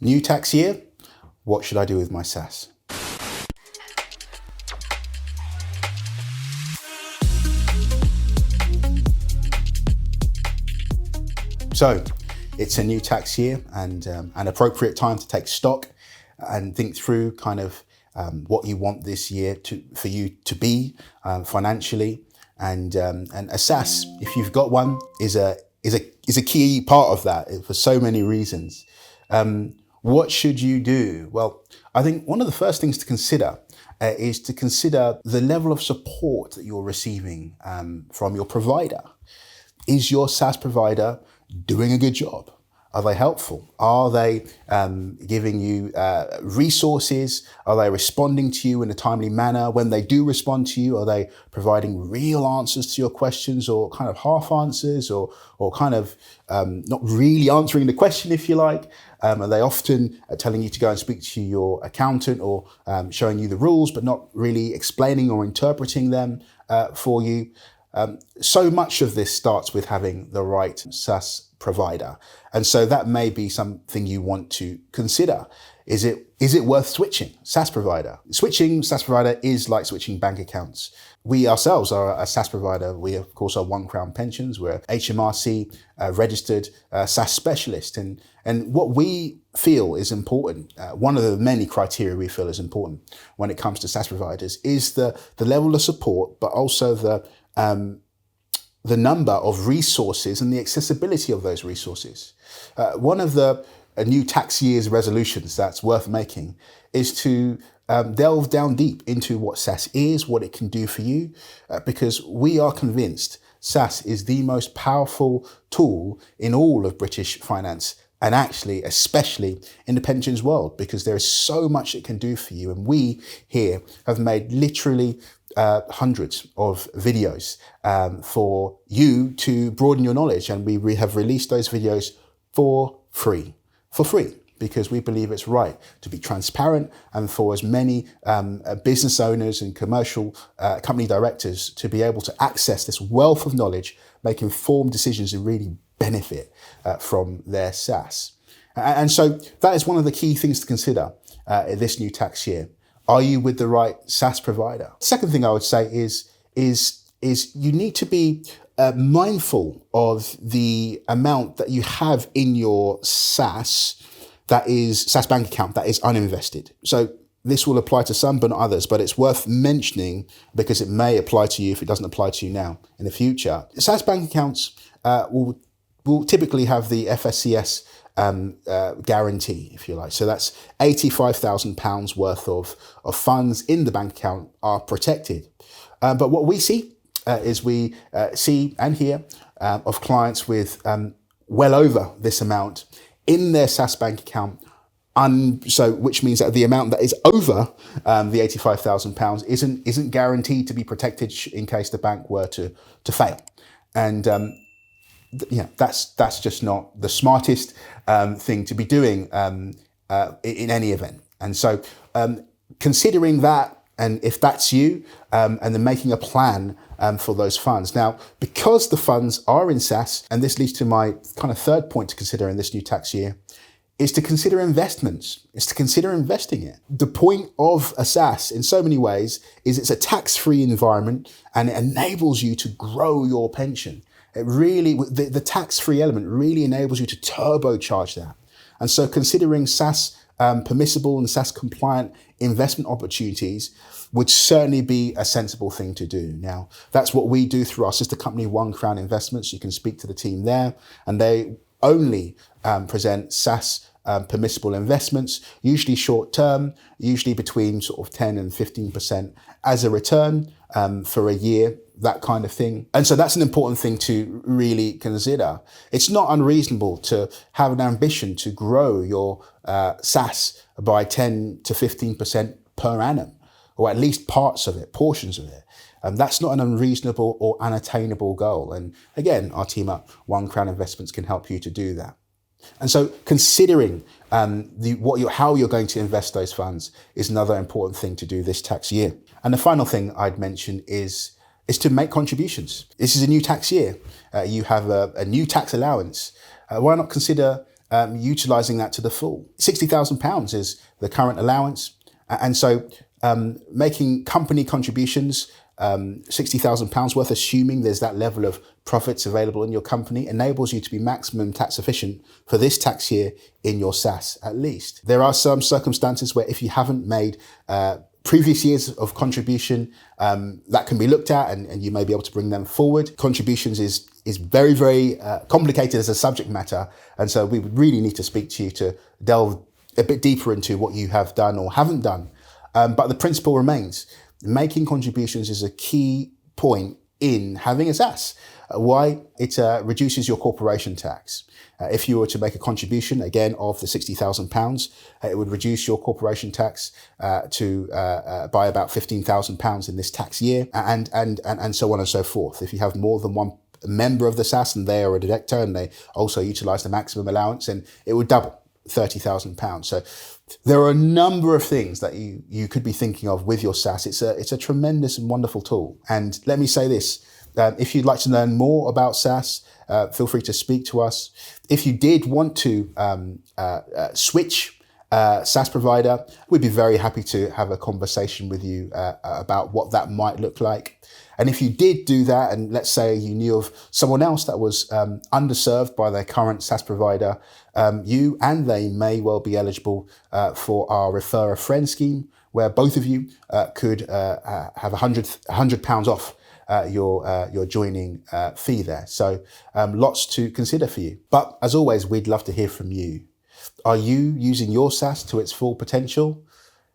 New tax year, what should I do with my SSAS? So it's a new tax year and an appropriate time to take stock and think through kind of what you want this year for you to be financially. And a SSAS, if you've got one, is a key part of that for so many reasons. What should you do? Well, I think one of the first things to consider is to consider the level of support that you're receiving from your provider. Is your SSAS provider doing a good job? Are they helpful? Are they giving you resources? Are they responding to you in a timely manner? When they do respond to you, are they providing real answers to your questions or kind of half answers or kind of not really answering the question, if you like? Are they often telling you to go and speak to your accountant or showing you the rules, but not really explaining or interpreting them for you? So much of this starts with having the right SSAS provider. And so that may be something you want to consider. Is it worth switching SSAS provider? Switching SSAS provider is like switching bank accounts. We ourselves are a SSAS provider. We, of course, are One Crown Pensions. We're HMRC registered SSAS specialist. And what we feel is important, one of the many criteria we feel is important when it comes to SSAS providers is the level of support, but also the number of resources and the accessibility of those resources. One of the new tax year's resolutions that's worth making is to delve down deep into what SSAS is, what it can do for you, because we are convinced SSAS is the most powerful tool in all of British finance, and actually, especially in the pensions world, because there is so much it can do for you. And we here have made literally hundreds of videos for you to broaden your knowledge. And we have released those videos for free, because we believe it's right to be transparent and for as many business owners and commercial company directors to be able to access this wealth of knowledge, make informed decisions and really benefit from their SSAS. And so that is one of the key things to consider this new tax year. Are you with the right SSAS provider? Second thing I would say is you need to be mindful of the amount that you have in your SSAS, that is SSAS bank account, that is uninvested. So this will apply to some, but not others, but it's worth mentioning because it may apply to you if it doesn't apply to you now in the future. SSAS bank accounts will typically have the FSCS guarantee, if you like. So that's £85,000 worth of funds in the bank account are protected. But what we see is we see and hear of clients with well over this amount in their SSAS bank account. So which means that the amount that is over the £85,000 isn't guaranteed to be protected in case the bank were to fail. And that's just not the smartest thing to be doing in any event. And so considering that, and if that's you, and then making a plan for those funds. Now, because the funds are in SSAS, and this leads to my kind of third point to consider in this new tax year, is to consider investments. It's to consider investing it. The point of a SSAS in so many ways is it's a tax-free environment and it enables you to grow your pension. It really, the tax-free element really enables you to turbocharge that. And so considering SSAS permissible and SSAS compliant investment opportunities would certainly be a sensible thing to do. Now, that's what we do through our sister company, One Crown Investments. You can speak to the team there, and they only present SSAS permissible investments, usually short term, usually between sort of 10 and 15% as a return for a year, that kind of thing. And so that's an important thing to really consider. It's not unreasonable to have an ambition to grow your SSAS by 10 to 15% per annum, or at least parts of it, portions of it. That's not an unreasonable or unattainable goal. And again, our team at One Crown Investments can help you to do that. And so considering how you're going to invest those funds is another important thing to do this tax year. And the final thing I'd mention is to make contributions. This is a new tax year. You have a new tax allowance. Why not consider utilising that to the full. £60,000 is the current allowance. And so making company contributions, £60,000 worth, assuming there's that level of profits available in your company, enables you to be maximum tax efficient for this tax year in your SSAS at least. There are some circumstances where if you haven't made previous years of contribution, that can be looked at and you may be able to bring them forward. Contributions is very, very complicated as a subject matter. And so we would really need to speak to you to delve a bit deeper into what you have done or haven't done. But the principle remains. Making contributions is a key point in having a SSAS. Why? It reduces your corporation tax. If you were to make a contribution, again, of the £60,000, it would reduce your corporation tax by about £15,000 in this tax year, and so on and so forth. If you have more than one member of the SSAS and they are a director and they also utilise the maximum allowance, and it would double, £30,000. So there are a number of things that you could be thinking of with your SSAS. It's a tremendous and wonderful tool. And let me say this, if you'd like to learn more about SSAS, feel free to speak to us. If you did want to switch SSAS provider, we'd be very happy to have a conversation with you about what that might look like. And if you did do that, and let's say you knew of someone else that was underserved by their current SSAS provider, you and they may well be eligible for our Refer a Friend scheme, where both of you could have £100 off your joining fee there. So lots to consider for you. But as always, we'd love to hear from you. Are you using your SSAS to its full potential?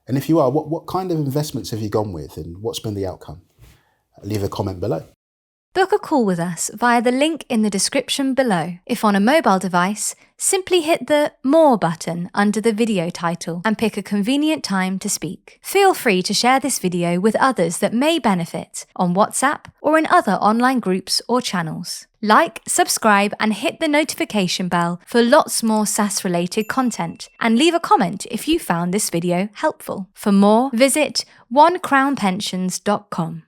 And if you are, what kind of investments have you gone with and what's been the outcome? Leave a comment below. Book a call with us via the link in the description below. If on a mobile device, simply hit the More button under the video title and pick a convenient time to speak. Feel free to share this video with others that may benefit on WhatsApp or in other online groups or channels. Like, subscribe and hit the notification bell for lots more SSAS related content, and leave a comment if you found this video helpful. For more, visit onecrownpensions.com.